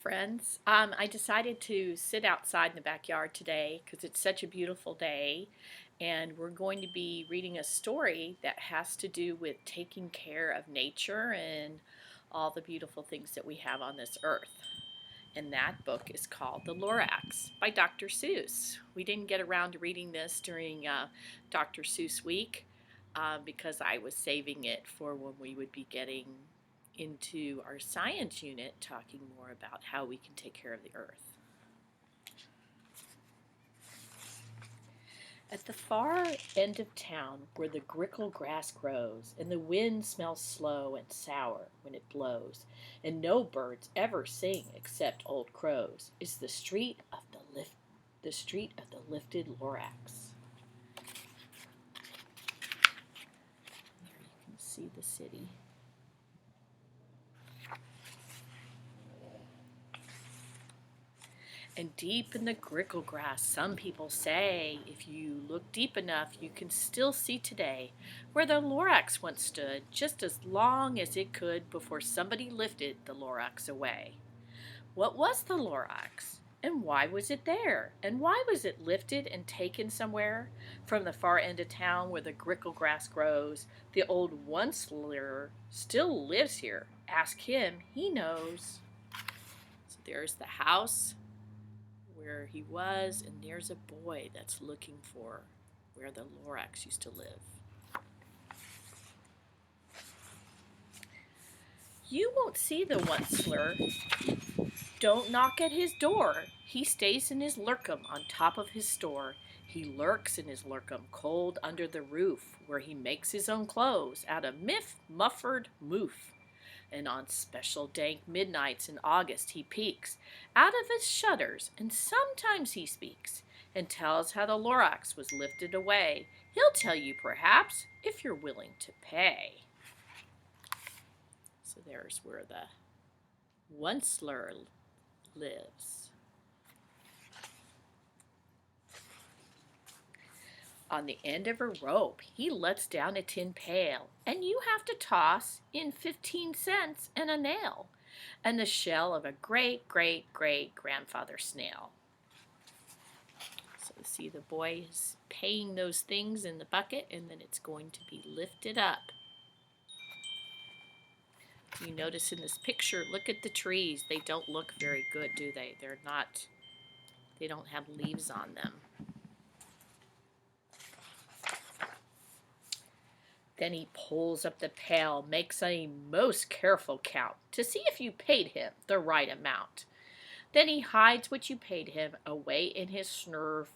friends. I decided to sit outside in the backyard today because it's such a beautiful day, and we're going to be reading a story that has to do with taking care of nature and all the beautiful things that we have on this earth. And that book is called The Lorax by Dr. Seuss. We didn't get around to reading this during Dr. Seuss week because I was saving it for when we would be getting into our science unit talking more about how we can take care of the earth. At the far end of town, where the grickle grass grows, and the wind smells slow and sour when it blows, and no birds ever sing except old crows, is the street of the lifted Lorax. There you can see the city. And deep in the grickle grass, some people say, if you look deep enough, you can still see today where the Lorax once stood, just as long as it could before somebody lifted the Lorax away. What was the Lorax? And why was it there? And why was it lifted and taken somewhere? From the far end of town where the grickle grass grows, the old once-ler still lives here. Ask him, he knows. So there's the house where he was, and there's a boy that's looking for where the Lorax used to live. You won't see the once-ler. Don't knock at his door. He stays in his lurkum on top of his store. He lurks in his lurkum cold under the roof, where he makes his own clothes out of mufford moof. And on special dank midnights in August he peeks out of his shutters, and sometimes he speaks and tells how the Lorax was lifted away. He'll tell you perhaps if you're willing to pay. So there's where the once-ler lives. On the end of a rope, he lets down a tin pail, and you have to toss in 15 cents and a nail, and the shell of a great-great-great-grandfather snail. So you see the boy is paying those things in the bucket, and then it's going to be lifted up. You notice in this picture, look at the trees. They don't look very good, do they? They don't have leaves on them. Then he pulls up the pail, makes a most careful count to see if you paid him the right amount. Then he hides what you paid him away in his snurf,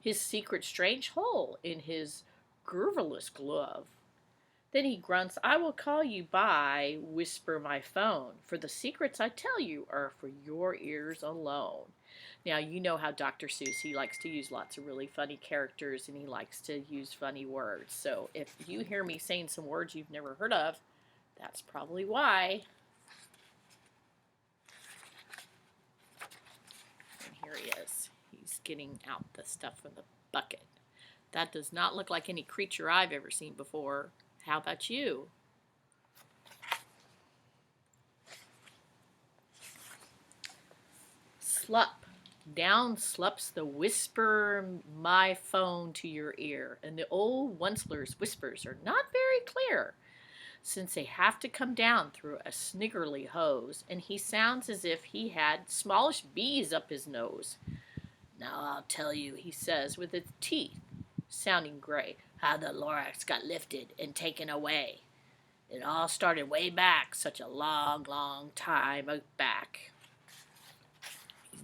his secret strange hole in his grooveless glove. Then he grunts, I will call you by whisper my phone, for the secrets I tell you are for your ears alone. Now, you know how Dr. Seuss, he likes to use lots of really funny characters, and he likes to use funny words. So if you hear me saying some words you've never heard of, that's probably why. And here he is. He's getting out the stuff from the bucket. That does not look like any creature I've ever seen before. How about you? Slup. Down slups the whisper my phone to your ear, and the old once-ler's whispers are not very clear, since they have to come down through a sniggerly hose, and he sounds as if he had smallish bees up his nose. Now I'll tell you, he says, with his teeth sounding gray, how the Lorax got lifted and taken away. It all started way back, such a long, long time back.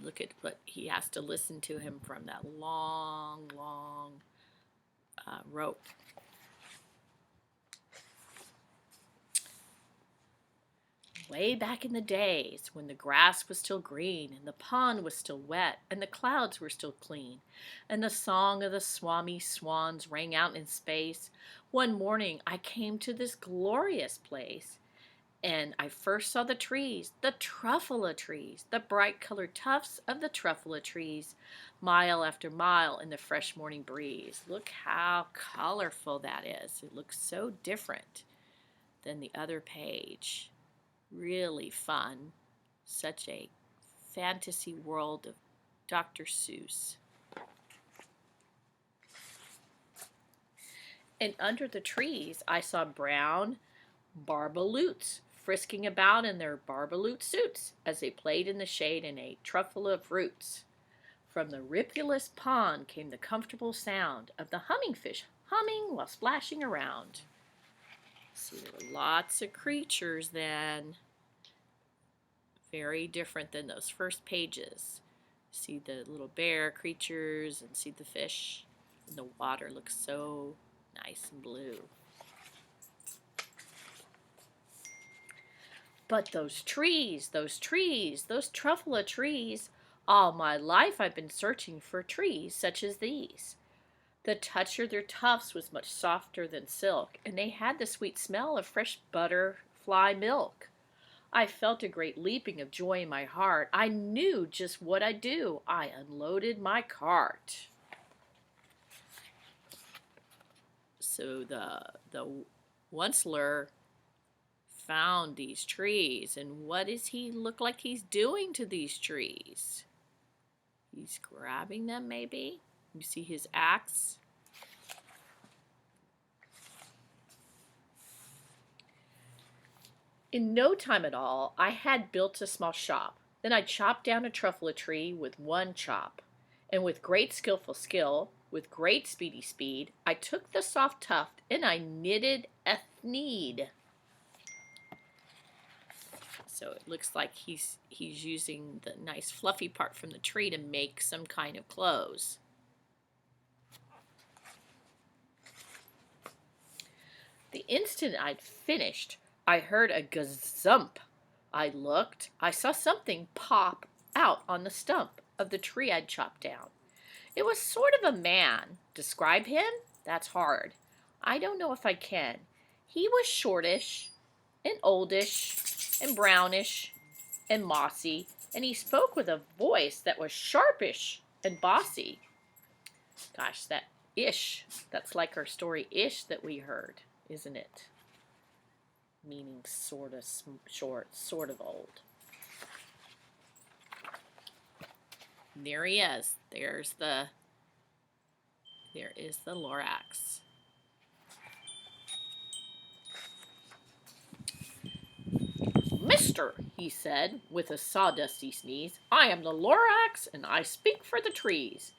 Look at what he has to listen to him from that long, long rope. Way back in the days when the grass was still green and the pond was still wet and the clouds were still clean and the song of the swami swans rang out in space, one morning I came to this glorious place. And I first saw the trees, the truffula trees, the bright-colored tufts of the truffula trees, mile after mile in the fresh morning breeze. Look how colorful that is. It looks so different than the other page. Really fun. Such a fantasy world of Dr. Seuss. And under the trees, I saw brown barbaloots frisking about in their barbaloot suits as they played in the shade and ate truffle of roots. From the ripulous pond came the comfortable sound of the hummingfish humming while splashing around. See, there were lots of creatures then. Very different than those first pages. See the little bear creatures and see the fish. And the water looks so nice and blue. But those trees, those truffle trees, all my life I've been searching for trees such as these. The touch of their tufts was much softer than silk, and they had the sweet smell of fresh butterfly milk. I felt a great leaping of joy in my heart. I knew just what I'd do. I unloaded my cart. So the Onceler found these trees, and what does he look like he's doing to these trees? He's grabbing them, maybe? You see his axe? In no time at all, I had built a small shop. Then I chopped down a truffle tree with one chop. And with great skillful skill, with great speedy speed, I took the soft tuft and I knitted a thneed. So it looks like he's using the nice fluffy part from the tree to make some kind of clothes. The instant I'd finished, I heard a gazump. I looked. I saw something pop out on the stump of the tree I'd chopped down. It was sort of a man. Describe him? That's hard. I don't know if I can. He was shortish and oldish and brownish and mossy, and he spoke with a voice that was sharpish and bossy. Gosh, that ish, that's like our story ish that we heard, isn't it? Meaning sort of short, sort of old. There he is. There is the Lorax. Mister, he said, with a sawdusty sneeze, I am the Lorax, and I speak for the trees.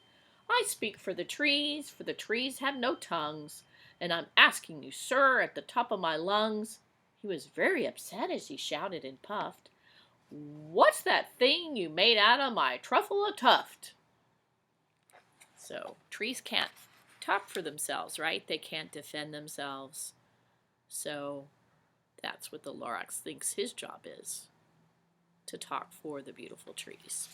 I speak for the trees have no tongues, and I'm asking you, sir, at the top of my lungs. He was very upset as he shouted and puffed. What's that thing you made out of my truffle tuft? So, trees can't talk for themselves, right? They can't defend themselves. So, that's what the Lorax thinks his job is, to talk for the beautiful trees.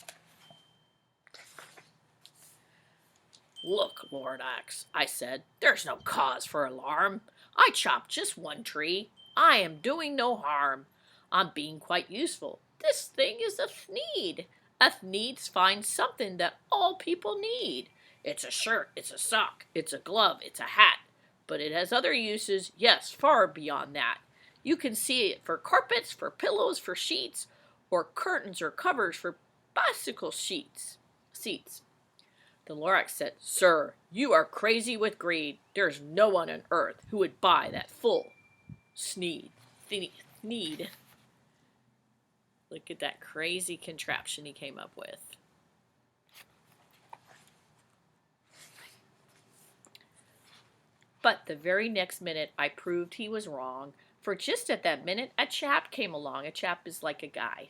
Look, Lorax, I said, there's no cause for alarm. I chopped just one tree. I am doing no harm. I'm being quite useful. This thing is a thneed. A thneeds finds something that all people need. It's a shirt, it's a sock, it's a glove, it's a hat. But it has other uses, yes, far beyond that. You can see it for carpets, for pillows, for sheets, or curtains or covers for bicycle seats. The Lorax said, Sir, you are crazy with greed. There's no one on earth who would buy that full thneed. Look at that crazy contraption he came up with. But the very next minute, I proved he was wrong, for just at that minute, a chap came along. A chap is like a guy.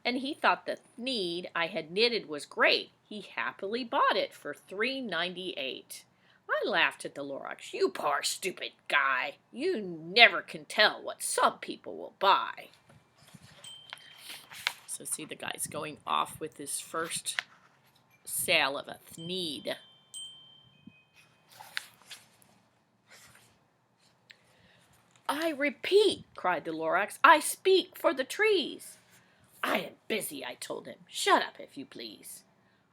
And he thought the thneed I had knitted was great. He happily bought it for $3.98. I laughed at the Lorax. You poor stupid guy. You never can tell what some people will buy. So see, the guy's going off with his first sale of a thneed. I repeat, cried the Lorax, I speak for the trees. I am busy, I told him. Shut up, if you please.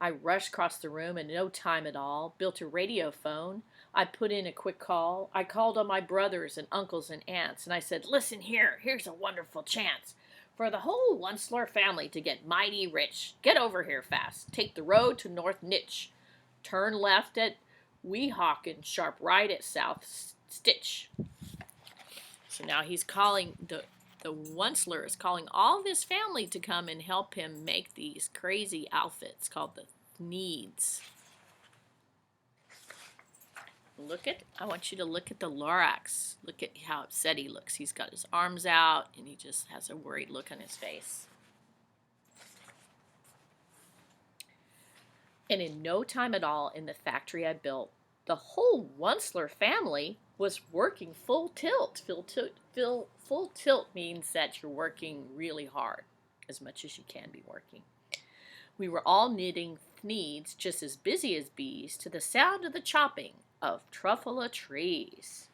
I rushed across the room in no time at all, built a radio phone. I put in a quick call. I called on my brothers and uncles and aunts, and I said, listen here, here's a wonderful chance. For the whole Onceler family to get mighty rich, get over here fast. Take the road to North Nitch. Turn left at Weehawken and sharp right at South Stitch. So now he's calling, the Onceler is calling all of his family to come and help him make these crazy outfits called the Thneeds. I want you to look at the Lorax. Look at how upset he looks. He's got his arms out and he just has a worried look on his face. And in no time at all in the factory I built, the whole Onceler family was working full tilt. Full tilt means that you're working really hard, as much as you can be working. We were all knitting Thneeds, just as busy as bees, to the sound of the chopping of truffula trees.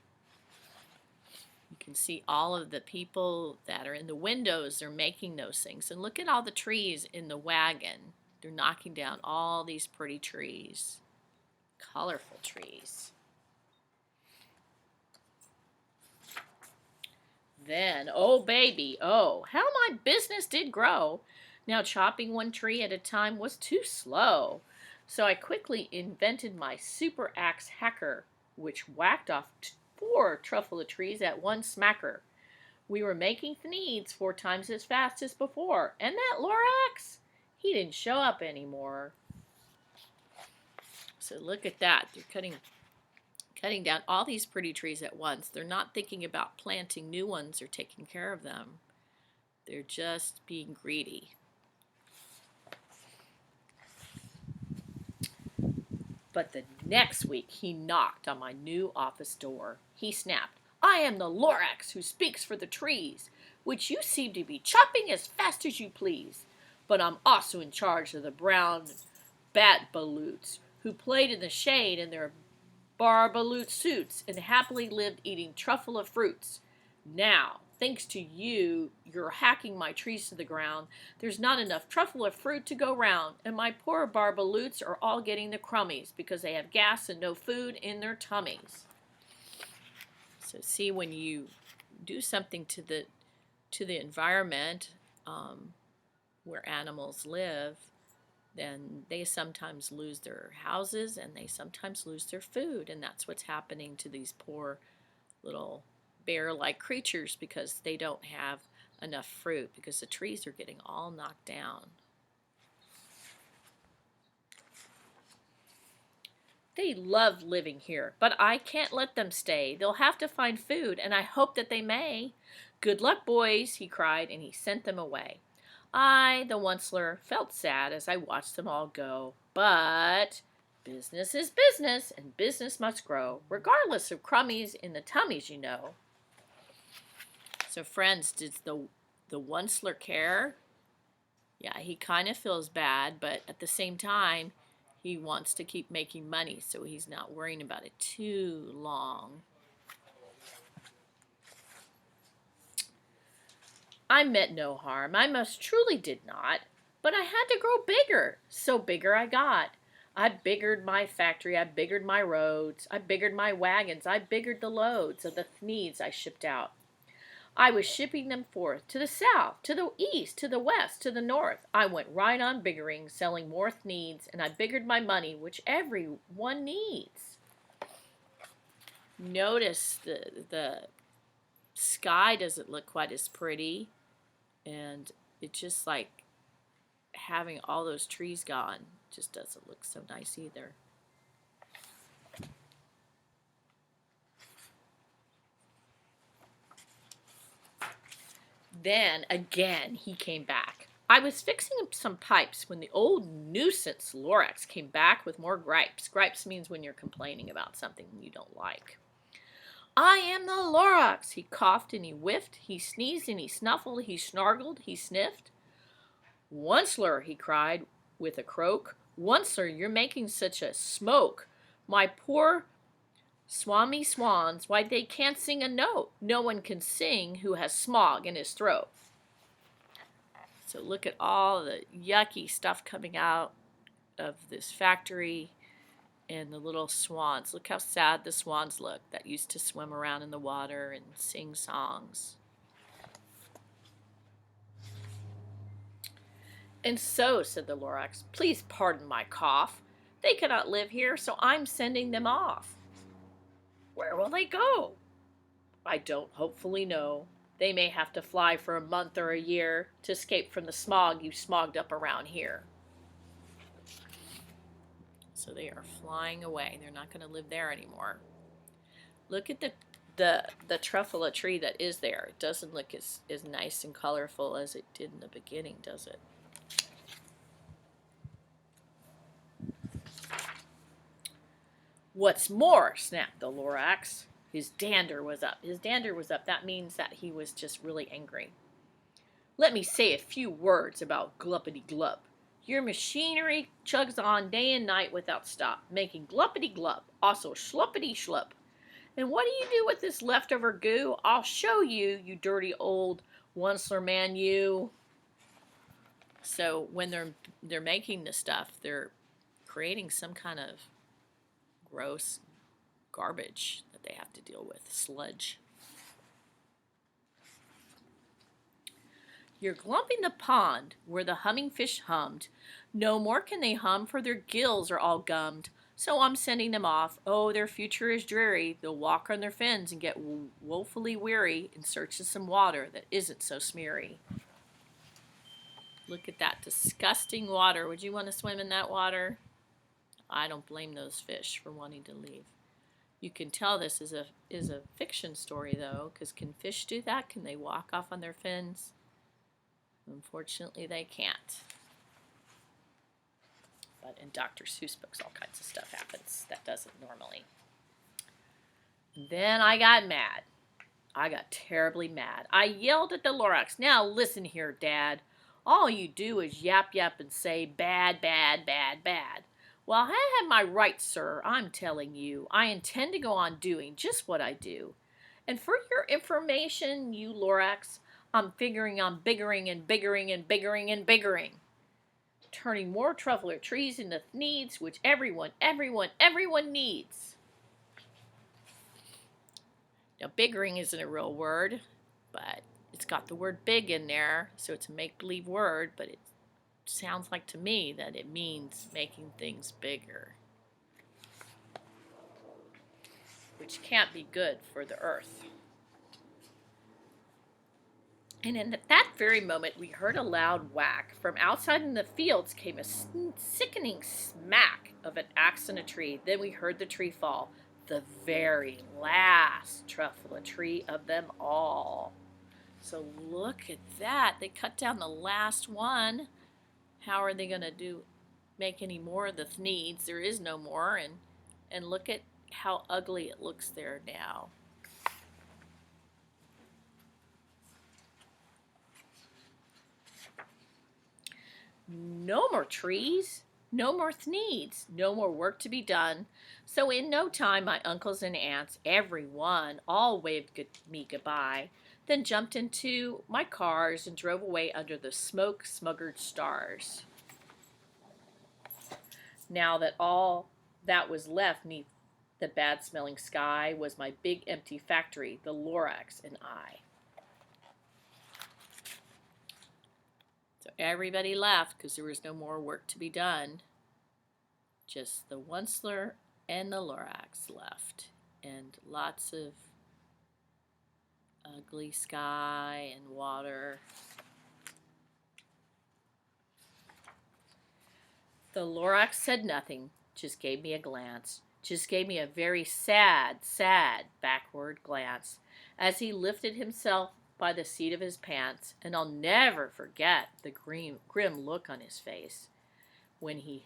You can see all of the people that are in the windows. They're making those things. And look at all the trees in the wagon. They're knocking down all these pretty trees, colorful trees. Then, oh baby, oh, how my business did grow. Now chopping one tree at a time was too slow. So I quickly invented my super axe hacker, which whacked off 4 truffula trees at one smacker. We were making Thneeds 4 times as fast as before, and that Lorax, he didn't show up anymore. So look at that. They're cutting down all these pretty trees at once. They're not thinking about planting new ones or taking care of them. They're just being greedy. But the next week, he knocked on my new office door. He snapped, "I am the Lorax who speaks for the trees, which you seem to be chopping as fast as you please. But I'm also in charge of the brown bat baloots, who played in the shade in their barbaloot suits and happily lived eating truffula fruits. Now, thanks to you, you're hacking my trees to the ground. There's not enough truffula fruit to go round, and my poor barbaloots are all getting the crummies because they have gas and no food in their tummies." So see, when you do something to the environment where animals live, then they sometimes lose their houses and they sometimes lose their food, and that's what's happening to these poor little bear-like creatures because they don't have enough fruit because the trees are getting all knocked down. They love living here, but I can't let them stay. They'll have to find food, and I hope that they may. Good luck, boys, he cried, and he sent them away. I, the Onceler, felt sad as I watched them all go, but business is business, and business must grow, regardless of crummies in the tummies, you know. So friends, does the Onceler care? Yeah, he kind of feels bad, but at the same time, he wants to keep making money, so he's not worrying about it too long. I meant no harm, I most truly did not, but I had to grow bigger, so bigger I got. I biggered my factory, I biggered my roads, I biggered my wagons, I biggered the loads of the Thneeds I shipped out. I was shipping them forth to the south, to the east, to the west, to the north. I went right on biggering, selling more Thneeds, and I biggered my money, which everyone needs. Notice the sky doesn't look quite as pretty, and it's just like having all those trees gone just doesn't look so nice either. Then again he came back. I was fixing some pipes when the old nuisance Lorax came back with more gripes. Gripes means when you're complaining about something you don't like. "I am the Lorax," he coughed and he whiffed, he sneezed and he snuffled, he snargled, he sniffed. "Onceler," he cried with a croak, "Onceler, you're making such a smoke. My poor Swami swans, why they can't sing a note. No one can sing who has smog in his throat." So look at all the yucky stuff coming out of this factory and the little swans. Look how sad the swans look that used to swim around in the water and sing songs. And so, said the Lorax, please pardon my cough. They cannot live here, so I'm sending them off. Where will they go? I don't hopefully know. They may have to fly for a month or a year to escape from the smog you smogged up around here. So they are flying away. They're not going to live there anymore. Look at the truffula tree that is there. It doesn't look as nice and colorful as it did in the beginning, does it? What's more, snapped the Lorax. His dander was up. His dander was up. That means that he was just really angry. Let me say a few words about gluppity-glub. Your machinery chugs on day and night without stop, making gluppity-glub, also schluppity-schlup. And what do you do with this leftover goo? I'll show you, you dirty old Onceler man, you. So when they're making this stuff, they're creating some kind of gross garbage that they have to deal with, sludge. You're glumping the pond where the humming fish hummed. No more can they hum, for their gills are all gummed. So I'm sending them off. Oh, their future is dreary. They'll walk on their fins and get woefully weary in search of some water that isn't so smeary. Look at that disgusting water. Would you want to swim in that water? I don't blame those fish for wanting to leave. You can tell this is a fiction story, though, because can fish do that? Can they walk off on their fins? Unfortunately, they can't. But in Dr. Seuss books, all kinds of stuff happens that doesn't normally. And then I got mad. I got terribly mad. I yelled at the Lorax, now listen here, Dad. All you do is yap yap and say bad, bad, bad, bad. Well, I have my rights, sir, I'm telling you. I intend to go on doing just what I do. And for your information, you Lorax, I'm figuring on biggering and biggering and biggering and biggering. Turning more truffler trees into needs, which everyone needs. Now, biggering isn't a real word, but it's got the word big in there, so it's a make-believe word, but it sounds like to me that it means making things bigger, which can't be good for the earth. And in that very moment, we heard a loud whack. From outside in the fields came a sickening smack of an axe in a tree. Then we heard the tree fall, the very last truffula tree of them all. So look at that. They cut down the last one. How are they going to make any more of the thneeds? There is no more. And look at how ugly it looks there now. No more trees, no more thneeds, no more work to be done. So in no time, my uncles and aunts, everyone, all waved me goodbye, then jumped into my cars and drove away under the smoke-smuggered stars. Now that all that was left neath the bad-smelling sky was my big empty factory, the Lorax and I. So everybody left because there was no more work to be done. Just the Onceler and the Lorax left. And lots of ugly sky and water. The Lorax said nothing, just gave me a glance. Just gave me a very sad, backward glance as he lifted himself by the seat of his pants, and I'll never forget the grim look on his face when he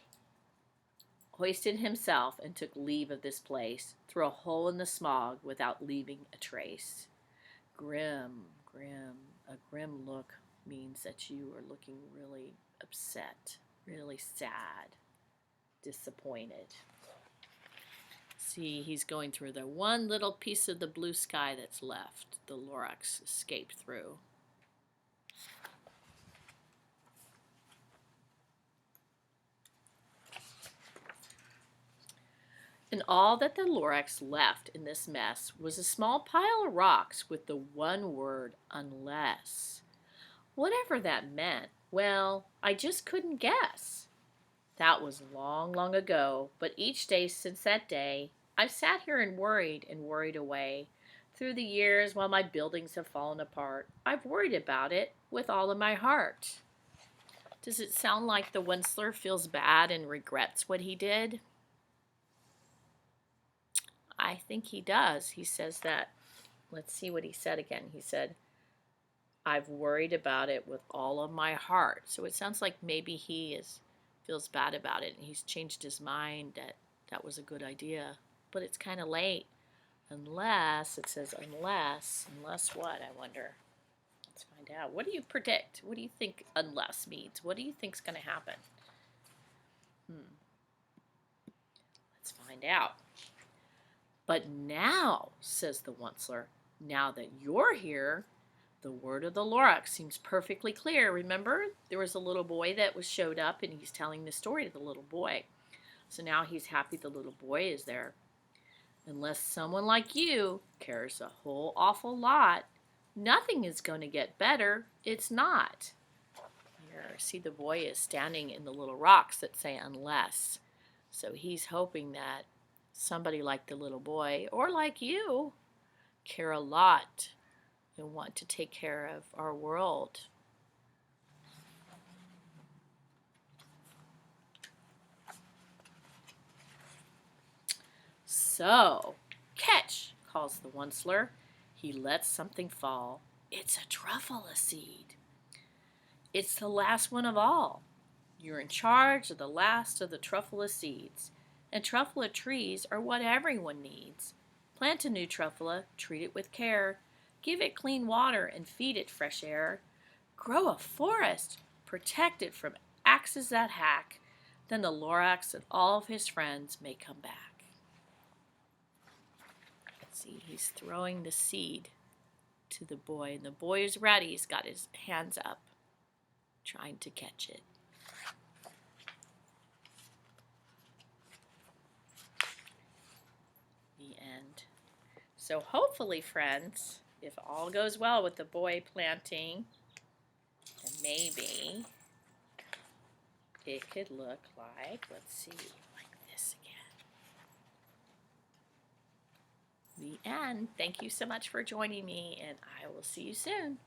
hoisted himself and took leave of this place through a hole in the smog without leaving a trace. Grim. A grim look means that you are looking really upset, really sad, disappointed. See, he's going through the one little piece of the blue sky that's left. The Lorax escaped through. And all that the Lorax left in this mess was a small pile of rocks with the one word, unless. Whatever that meant, Well, I just couldn't guess. That was long, long ago, but each day since that day, I've sat here and worried away. Through the years, while my buildings have fallen apart, I've worried about it with all of my heart. Does it sound like the Wentzler feels bad and regrets what he did? I think he does. He says that. Let's see what he said again. He said, I've worried about it with all of my heart. So it sounds like maybe feels bad about it and he's changed his mind that that was a good idea. But it's kind of late. Unless, it says unless what, I wonder. Let's find out. What do you predict? What do you think unless means? What do you think's going to happen? Let's find out. But now, says the Onceler, now that you're here, the word of the Lorax seems perfectly clear. Remember, there was a little boy that showed up and he's telling the story to the little boy. So now he's happy the little boy is there. Unless someone like you cares a whole awful lot, nothing is going to get better. It's not. Here, see the boy is standing in the little rocks that say unless. So he's hoping that somebody like the little boy, or like you, care a lot and want to take care of our world. So, catch, calls the Onceler. He lets something fall. It's a truffula seed. It's the last one of all. You're in charge of the last of the truffula seeds. And truffula trees are what everyone needs. Plant a new truffula, treat it with care, give it clean water and feed it fresh air. Grow a forest, protect it from axes that hack. Then the Lorax and all of his friends may come back. See, he's throwing the seed to the boy, and the boy is ready. He's got his hands up, trying to catch it. The end. So hopefully, friends, if all goes well with the boy planting, then maybe it could look like, let's see, like this again. The end. Thank you so much for joining me, and I will see you soon.